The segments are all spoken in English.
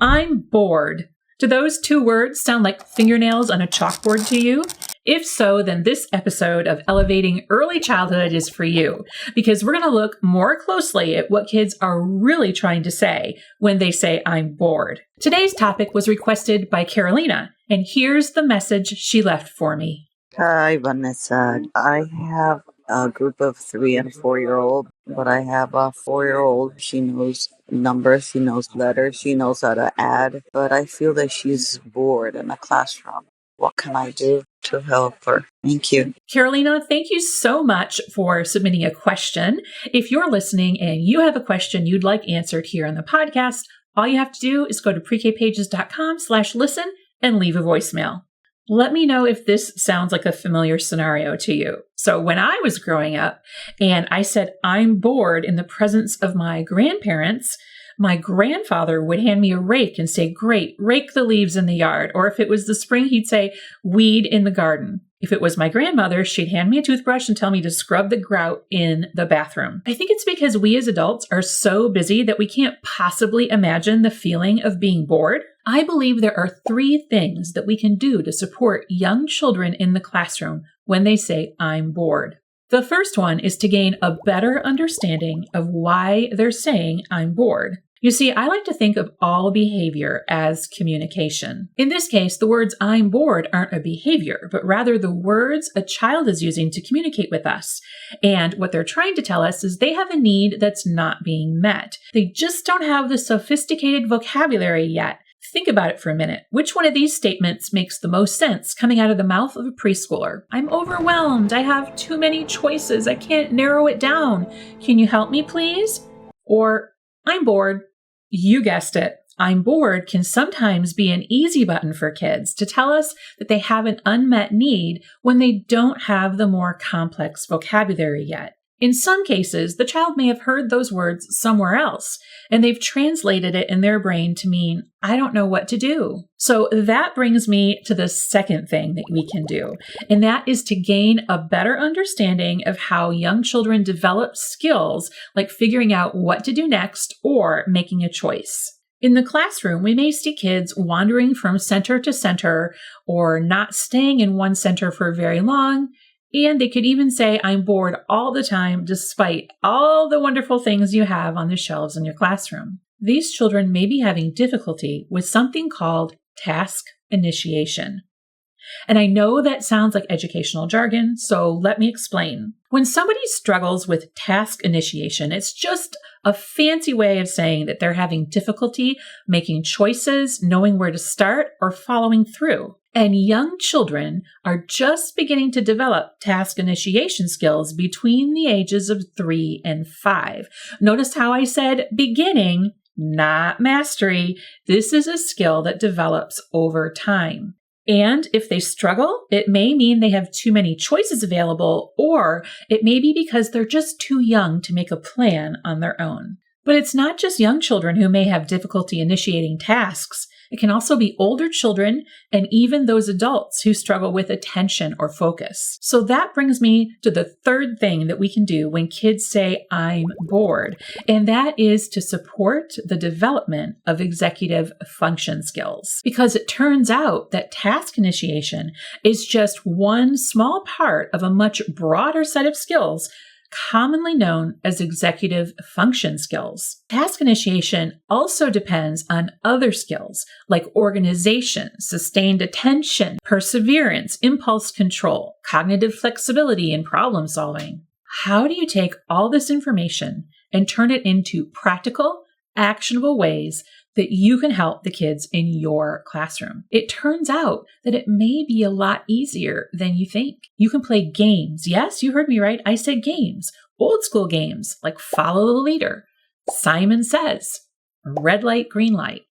I'm bored. Do those two words sound like fingernails on a chalkboard to you? If so, then this episode of Elevating Early Childhood is for you, because we're going to look more closely at what kids are really trying to say when they say, I'm bored. Today's topic was requested by Carolina, and here's the message she left for me. Hi, Vanessa. I have a group of 3 and 4-year-old, but I have a 4-year-old. She knows numbers, she knows letters, she knows how to add, but I feel that she's bored in the classroom. What can I do to help her? Thank you. Carolina, thank you so much for submitting a question. If you're listening and you have a question you'd like answered here on the podcast, all you have to do is go to prekpages.com/listen and leave a voicemail. Let me know if this sounds like a familiar scenario to you. So when I was growing up and I said, I'm bored in the presence of my grandparents, my grandfather would hand me a rake and say, great, rake the leaves in the yard. Or if it was the spring, he'd say, weed in the garden. If it was my grandmother, she'd hand me a toothbrush and tell me to scrub the grout in the bathroom. I think it's because we as adults are so busy that we can't possibly imagine the feeling of being bored. I believe there are 3 things that we can do to support young children in the classroom when they say, I'm bored. The first one is to gain a better understanding of why they're saying, I'm bored. You see, I like to think of all behavior as communication. In this case, the words I'm bored aren't a behavior, but rather the words a child is using to communicate with us. And what they're trying to tell us is they have a need that's not being met. They just don't have the sophisticated vocabulary yet. Think about it for a minute. Which one of these statements makes the most sense coming out of the mouth of a preschooler? I'm overwhelmed. I have too many choices. I can't narrow it down. Can you help me, please? Or I'm bored. You guessed it. I'm bored can sometimes be an easy button for kids to tell us that they have an unmet need when they don't have the more complex vocabulary yet. In some cases, the child may have heard those words somewhere else, and they've translated it in their brain to mean, I don't know what to do. So that brings me to the second thing that we can do, and that is to gain a better understanding of how young children develop skills like figuring out what to do next or making a choice. In the classroom, we may see kids wandering from center to center or not staying in one center for very long. And they could even say, I'm bored all the time, despite all the wonderful things you have on the shelves in your classroom. These children may be having difficulty with something called task initiation. And I know that sounds like educational jargon, so let me explain. When somebody struggles with task initiation, it's just a fancy way of saying that they're having difficulty making choices, knowing where to start, or following through. And young children are just beginning to develop task initiation skills between the ages of 3 and 5. Notice how I said beginning, not mastery. This is a skill that develops over time. And if they struggle, it may mean they have too many choices available, or it may be because they're just too young to make a plan on their own. But it's not just young children who may have difficulty initiating tasks. It can also be older children and even those adults who struggle with attention or focus. So that brings me to the third thing that we can do when kids say, I'm bored, and that is to support the development of executive function skills. Because it turns out that task initiation is just one small part of a much broader set of skills commonly known as executive function skills. Task initiation also depends on other skills like organization, sustained attention, perseverance, impulse control, cognitive flexibility, and problem solving. How do you take all this information and turn it into practical, actionable ways that you can help the kids in your classroom? It turns out that it may be a lot easier than you think. You can play games. Yes, you heard me right. I said games. Old school games like Follow the Leader, Simon Says, Red Light, Green Light.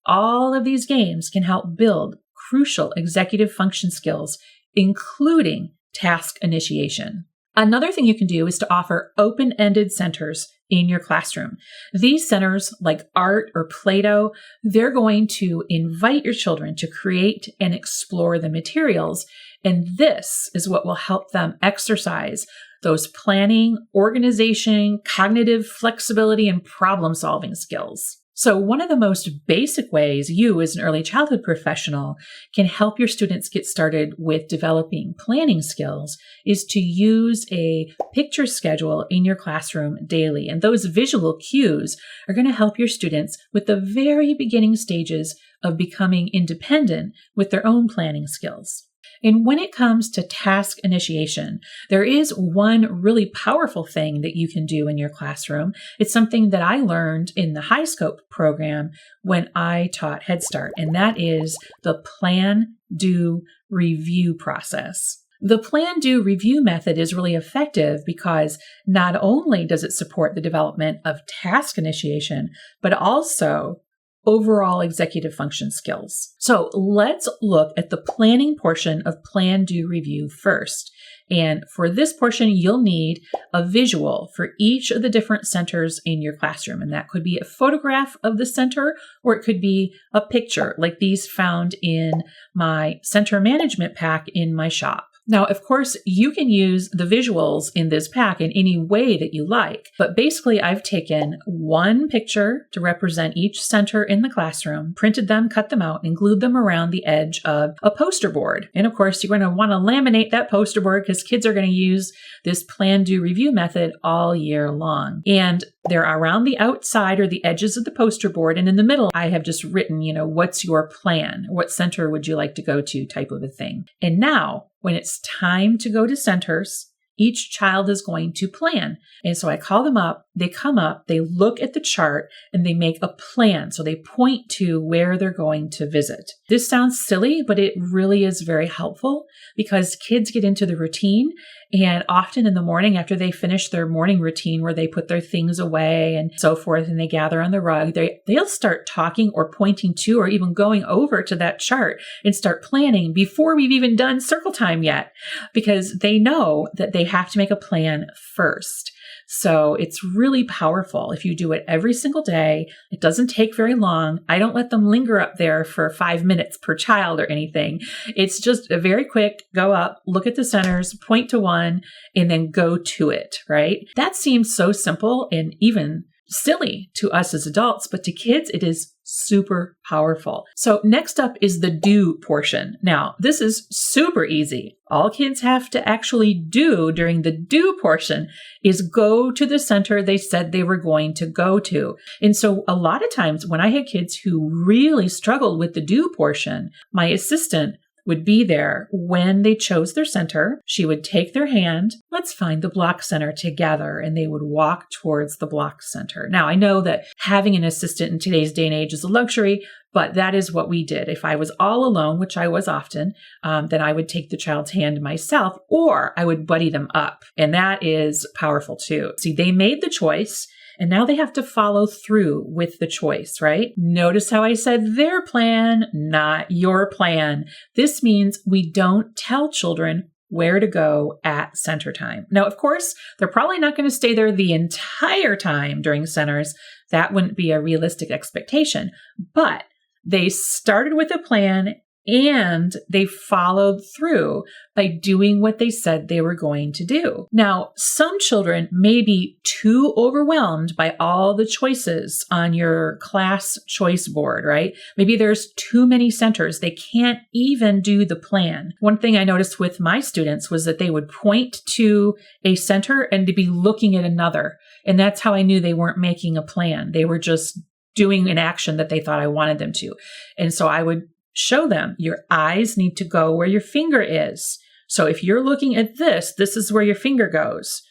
All of these games can help build crucial executive function skills, including task initiation. Another thing you can do is to offer open-ended centers in your classroom. These centers, like art or Play-Doh, they're going to invite your children to create and explore the materials, and this is what will help them exercise those planning, organization, cognitive flexibility, and problem-solving skills. So one of the most basic ways you as an early childhood professional can help your students get started with developing planning skills is to use a picture schedule in your classroom daily. And those visual cues are going to help your students with the very beginning stages of becoming independent with their own planning skills. And when it comes to task initiation, there is one really powerful thing that you can do in your classroom. It's something that I learned in the High Scope program when I taught Head Start, and that is the plan, do, review process. The plan, do, review method is really effective because not only does it support the development of task initiation, but also overall executive function skills. So let's look at the planning portion of plan, do, review first. And for this portion, you'll need a visual for each of the different centers in your classroom. And that could be a photograph of the center, or it could be a picture like these found in my center management pack in my shop. Now, of course, you can use the visuals in this pack in any way that you like, but basically I've taken one picture to represent each center in the classroom, printed them, cut them out, and glued them around the edge of a poster board. And of course, you're going to want to laminate that poster board because kids are going to use this plan, do, review method all year long. And they're around the outside or the edges of the poster board. And in the middle, I have just written, what's your plan? What center would you like to go to type of a thing. And now, when it's time to go to centers, each child is going to plan. And so I call them up, they come up, they look at the chart, and they make a plan. So they point to where they're going to visit. This sounds silly, but it really is very helpful because kids get into the routine. And often in the morning, after they finish their morning routine where they put their things away and so forth, and they gather on the rug, they'll start talking or pointing to or even going over to that chart and start planning before we've even done circle time yet, because they know that they have to make a plan first. So it's really powerful if you do it every single day. It doesn't take very long. I don't let them linger up there for 5 minutes per child or anything. It's just a very quick go up, look at the centers, point to one, and then go to it, right? That seems so simple and even silly to us as adults, but to kids, it is super powerful. So next up is the do portion. Now, this is super easy. All kids have to actually do during the do portion is go to the center they said they were going to go to. And so a lot of times when I had kids who really struggled with the do portion, my assistant would be there when they chose their center. She would take their hand, let's find the block center together, and they would walk towards the block center. Now, I know that having an assistant in today's day and age is a luxury, but that is what we did. If I was all alone, which I was often, then I would take the child's hand myself, or I would buddy them up. And that is powerful too. See, they made the choice. And now they have to follow through with the choice, right? Notice how I said their plan, not your plan. This means we don't tell children where to go at center time. Now, of course, they're probably not going to stay there the entire time during centers. That wouldn't be a realistic expectation. But they started with a plan and they followed through by doing what they said they were going to do. Now, some children may be too overwhelmed by all the choices on your class choice board, right? Maybe there's too many centers. They can't even do the plan. One thing I noticed with my students was that they would point to a center and to be looking at another. And that's how I knew they weren't making a plan. They were just doing an action that they thought I wanted them to. And so I would show them your eyes need to go where your finger is. So if you're looking at this is where your finger goes.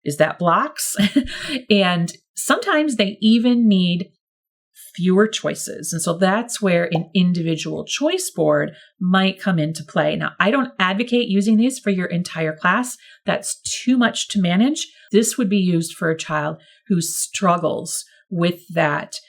Is that blocks? And sometimes they even need fewer choices. And so that's where an individual choice board might come into play. Now, I don't advocate using these for your entire class. That's too much to manage. This would be used for a child who struggles with that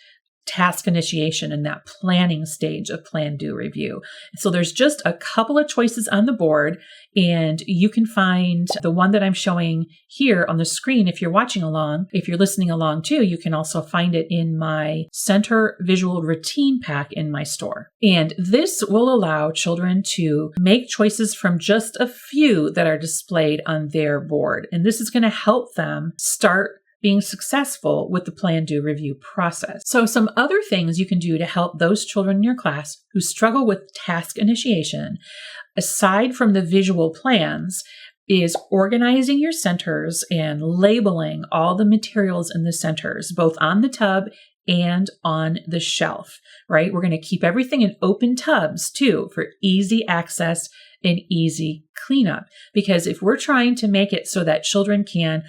task initiation and that planning stage of plan, do, review. So there's just a couple of choices on the board, and you can find the one that I'm showing here on the screen if you're watching along. If you're listening along too, you can also find it in my Center Visual Routine Pack in my store. And this will allow children to make choices from just a few that are displayed on their board. And this is going to help them start being successful with the plan, do, review process. So some other things you can do to help those children in your class who struggle with task initiation, aside from the visual plans, is organizing your centers and labeling all the materials in the centers, both on the tub and on the shelf, right? We're going to keep everything in open tubs too for easy access and easy cleanup. Because if we're trying to make it so that children can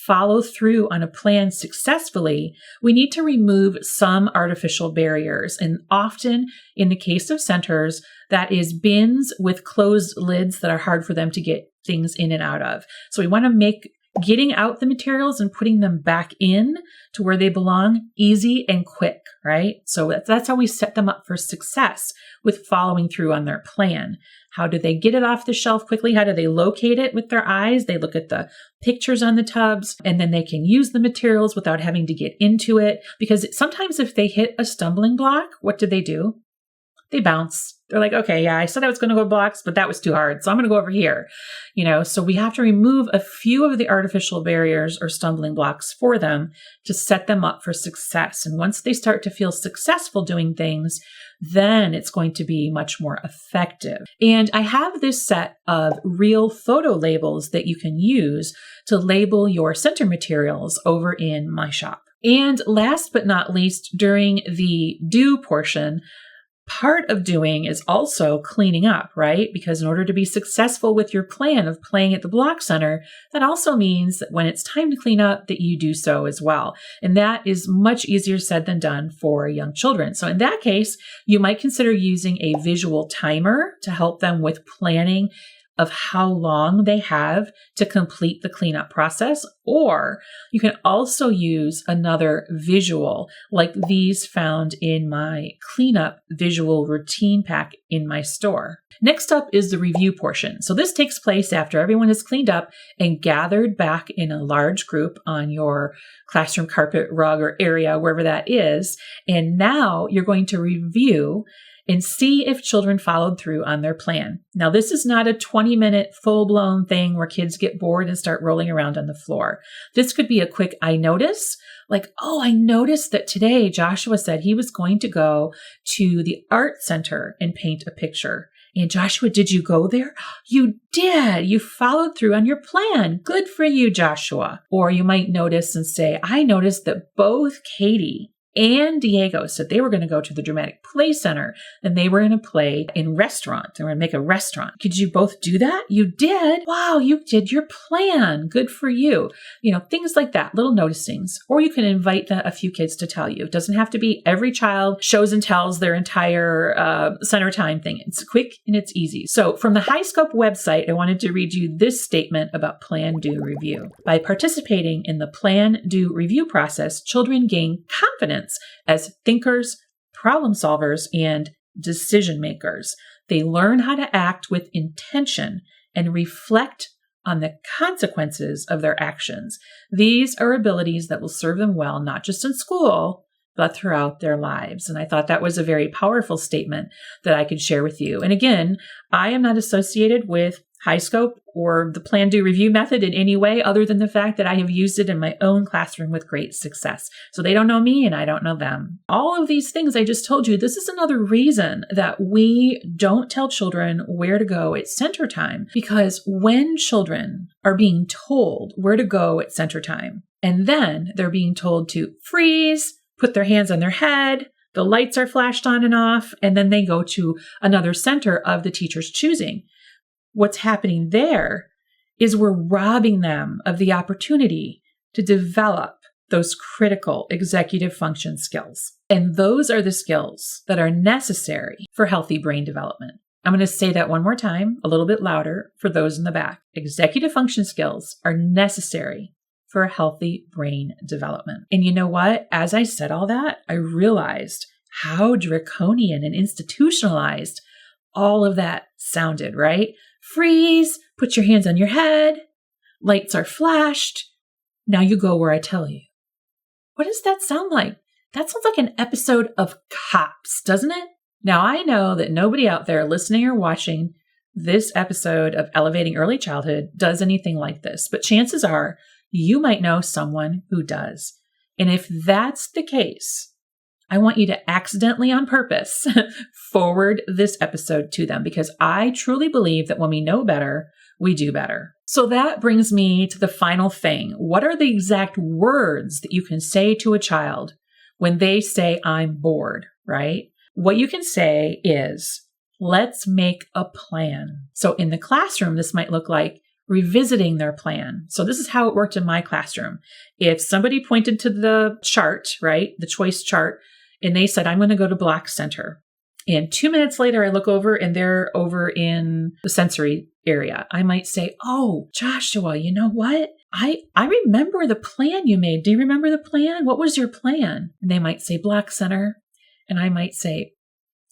follow through on a plan successfully, we need to remove some artificial barriers. And often in the case of centers, that is bins with closed lids that are hard for them to get things in and out of. So we want to make getting out the materials and putting them back in to where they belong easy and quick, right? So that's how we set them up for success with following through on their plan. How do they get it off the shelf quickly? How do they locate it with their eyes? They look at the pictures on the tubs, and then they can use the materials without having to get into it. Because sometimes if they hit a stumbling block, what do? They bounce. They're like, okay, yeah, I said I was going to go blocks, but that was too hard. So I'm going to go over here. So we have to remove a few of the artificial barriers or stumbling blocks for them to set them up for success. And once they start to feel successful doing things, then it's going to be much more effective. And I have this set of real photo labels that you can use to label your center materials over in my shop. And last but not least, during the do portion, part of doing is also cleaning up, right? Because in order to be successful with your plan of playing at the block center, that also means that when it's time to clean up, that you do so as well. And that is much easier said than done for young children. So in that case, you might consider using a visual timer to help them with planning of how long they have to complete the cleanup process. Or you can also use another visual like these found in my cleanup visual routine pack in my store. Next up is the review portion. So this takes place after everyone has cleaned up and gathered back in a large group on your classroom carpet, rug, or area, wherever that is. And now you're going to review and see if children followed through on their plan. Now, this is not a 20-minute full-blown thing where kids get bored and start rolling around on the floor. This could be a quick I notice, like, oh, I noticed that today Joshua said he was going to go to the art center and paint a picture. And Joshua, did you go there? You did. You followed through on your plan. Good for you, Joshua. Or you might notice and say, I noticed that both Katie and Diego said they were going to go to the Dramatic Play Center and they were going to play in restaurant. They were going to make a restaurant. Could you both do that? You did. Wow, you did your plan. Good for you. Things like that, little noticings. Or you can invite a few kids to tell you. It doesn't have to be every child shows and tells their entire center time thing. It's quick and it's easy. So from the HighScope website, I wanted to read you this statement about Plan, Do, Review. By participating in the Plan, Do, Review process, children gain confidence as thinkers, problem solvers, and decision makers. They learn how to act with intention and reflect on the consequences of their actions. These are abilities that will serve them well, not just in school, but throughout their lives. And I thought that was a very powerful statement that I could share with you. And again, I am not associated with HighScope or the Plan, Do, Review method in any way other than the fact that I have used it in my own classroom with great success. So they don't know me and I don't know them. All of these things I just told you, this is another reason that we don't tell children where to go at center time, because when children are being told where to go at center time, and then they're being told to freeze, put their hands on their head, the lights are flashed on and off, and then they go to another center of the teacher's choosing. What's happening there is we're robbing them of the opportunity to develop those critical executive function skills. And those are the skills that are necessary for healthy brain development. I'm going to say that one more time, a little bit louder for those in the back. Executive function skills are necessary for healthy brain development. And you know what? As I said all that, I realized how draconian and institutionalized all of that sounded, right? Freeze, put your hands on your head, lights are flashed, now you go where I tell you. What does that sound like? That sounds like an episode of Cops, doesn't it? Now I know that nobody out there listening or watching this episode of Elevating Early Childhood does anything like this, but chances are you might know someone who does. And if that's the case, I want you to accidentally on purpose forward this episode to them, because I truly believe that when we know better, we do better. So that brings me to the final thing. What are the exact words that you can say to a child when they say, I'm bored, right? What you can say is, let's make a plan. So in the classroom, this might look like revisiting their plan. So this is how it worked in my classroom. If somebody pointed to the chart, right, the choice chart, and they said, I'm going to go to Block Center. And 2 minutes later, I look over and they're over in the sensory area. I might say, oh, Joshua, you know what? I remember the plan you made. Do you remember the plan? What was your plan? And they might say Block Center. And I might say,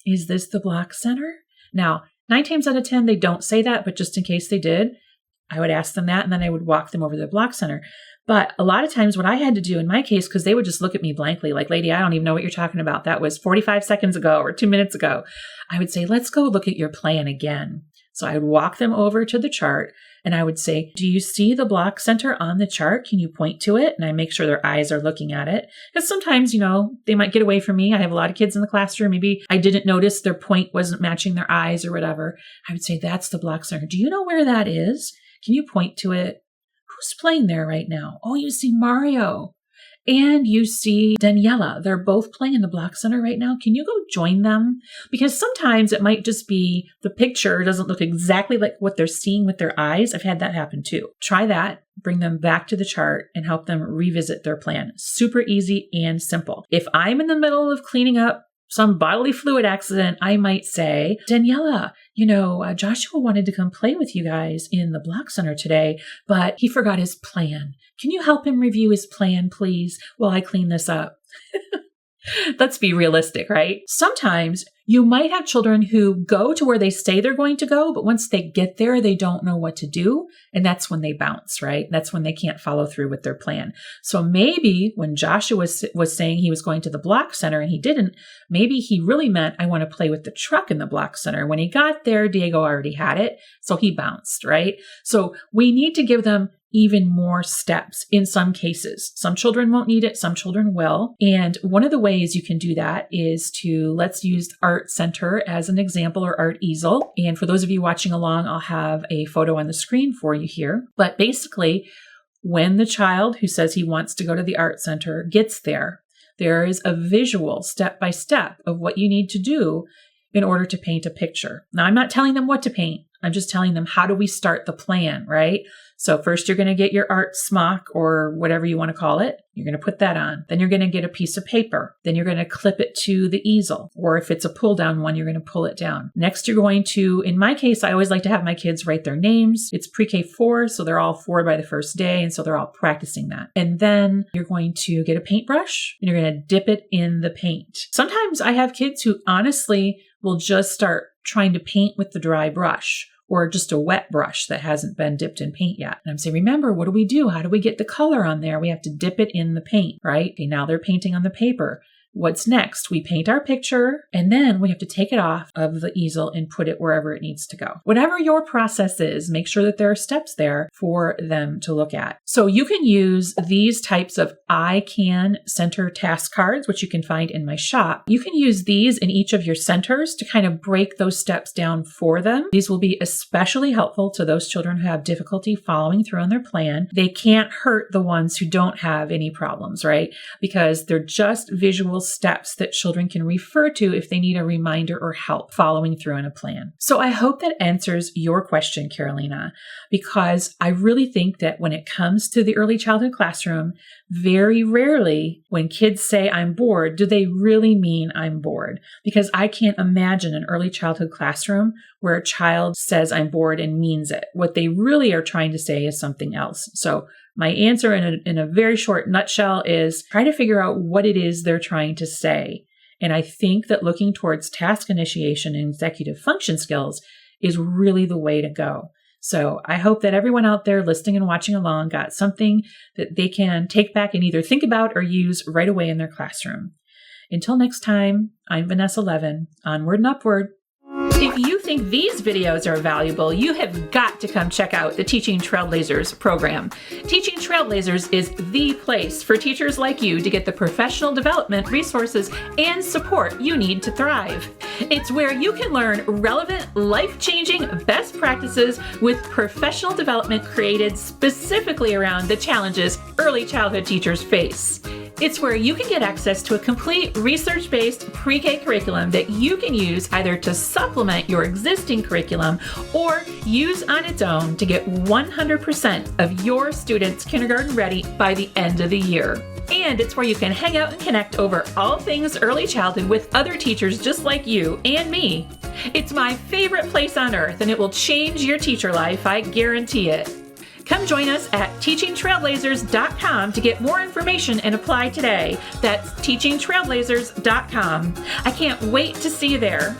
is this the Block Center? Now, 9 times out of 10, they don't say that, but just in case they did, I would ask them that, and then I would walk them over to the Block Center. But a lot of times what I had to do in my case, because they would just look at me blankly, like, lady, I don't even know what you're talking about. That was 45 seconds ago or 2 minutes ago. I would say, let's go look at your plan again. So I would walk them over to the chart and I would say, do you see the Block Center on the chart? Can you point to it? And I make sure their eyes are looking at it. Because sometimes, they might get away from me. I have a lot of kids in the classroom. Maybe I didn't notice their point wasn't matching their eyes or whatever. I would say, that's the Block Center. Do you know where that is? Can you point to it? Who's playing there right now? Oh, you see Mario and you see Daniela. They're both playing in the Block Center right now. Can you go join them? Because sometimes it might just be the picture doesn't look exactly like what they're seeing with their eyes. I've had that happen too. Try that. Bring them back to the chart and help them revisit their plan. Super easy and simple. If I'm in the middle of cleaning up some bodily fluid accident, I might say, Daniela, Joshua wanted to come play with you guys in the Block Center today, but he forgot his plan. Can you help him review his plan, please, while I clean this up? Let's be realistic, right? Sometimes you might have children who go to where they say they're going to go, but once they get there, they don't know what to do. And that's when they bounce, right? That's when they can't follow through with their plan. So maybe when Joshua was saying he was going to the Block Center and he didn't, maybe he really meant, I want to play with the truck in the Block Center. When he got there, Diego already had it. So he bounced, right? So we need to give them even more steps in some cases. Some children won't need it. Some children will. And one of the ways you can do that is let's use Art Center as an example, or Art Easel. And for those of you watching along, I'll have a photo on the screen for you here. But basically, when the child who says he wants to go to the Art Center gets there, there is a visual step-by-step of what you need to do in order to paint a picture. Now, I'm not telling them what to paint. I'm just telling them, how do we start the plan, right? So first you're going to get your art smock or whatever you want to call it. You're going to put that on. Then you're going to get a piece of paper. Then you're going to clip it to the easel. Or if it's a pull down one, you're going to pull it down. Next, you're going to, in my case, I always like to have my kids write their names. It's pre-K 4, so they're all 4 by the first day. And so they're all practicing that. And then you're going to get a paintbrush and you're going to dip it in the paint. Sometimes I have kids who honestly will just start trying to paint with the dry brush, or just a wet brush that hasn't been dipped in paint yet. And I'm saying, remember, what do we do? How do we get the color on there? We have to dip it in the paint, right? Okay, now they're painting on the paper. What's next? We paint our picture and then we have to take it off of the easel and put it wherever it needs to go. Whatever your process is, make sure that there are steps there for them to look at. So you can use these types of I Can Center task cards, which you can find in my shop. You can use these in each of your centers to kind of break those steps down for them. These will be especially helpful to those children who have difficulty following through on their plan. They can't hurt the ones who don't have any problems, right? Because they're just visual steps that children can refer to if they need a reminder or help following through on a plan. So I hope that answers your question, Carolina, because I really think that when it comes to the early childhood classroom, very rarely when kids say I'm bored, do they really mean I'm bored? Because I can't imagine an early childhood classroom where a child says I'm bored and means it. What they really are trying to say is something else. So my answer in a very short nutshell is try to figure out what it is they're trying to say. And I think that looking towards task initiation and executive function skills is really the way to go. So I hope that everyone out there listening and watching along got something that they can take back and either think about or use right away in their classroom. Until next time, I'm Vanessa Levin. Onward and upward. If you think these videos are valuable, you have got to come check out the Teaching Trailblazers program. Teaching Trailblazers is the place for teachers like you to get the professional development resources and support you need to thrive. It's where you can learn relevant, life-changing best practices with professional development created specifically around the challenges early childhood teachers face. It's where you can get access to a complete research-based pre-K curriculum that you can use either to supplement your existing curriculum or use on its own to get 100% of your students kindergarten ready by the end of the year. And it's where you can hang out and connect over all things early childhood with other teachers just like you and me. It's my favorite place on earth, and it will change your teacher life, I guarantee it. Come join us at teachingtrailblazers.com to get more information and apply today. That's teachingtrailblazers.com. I can't wait to see you there.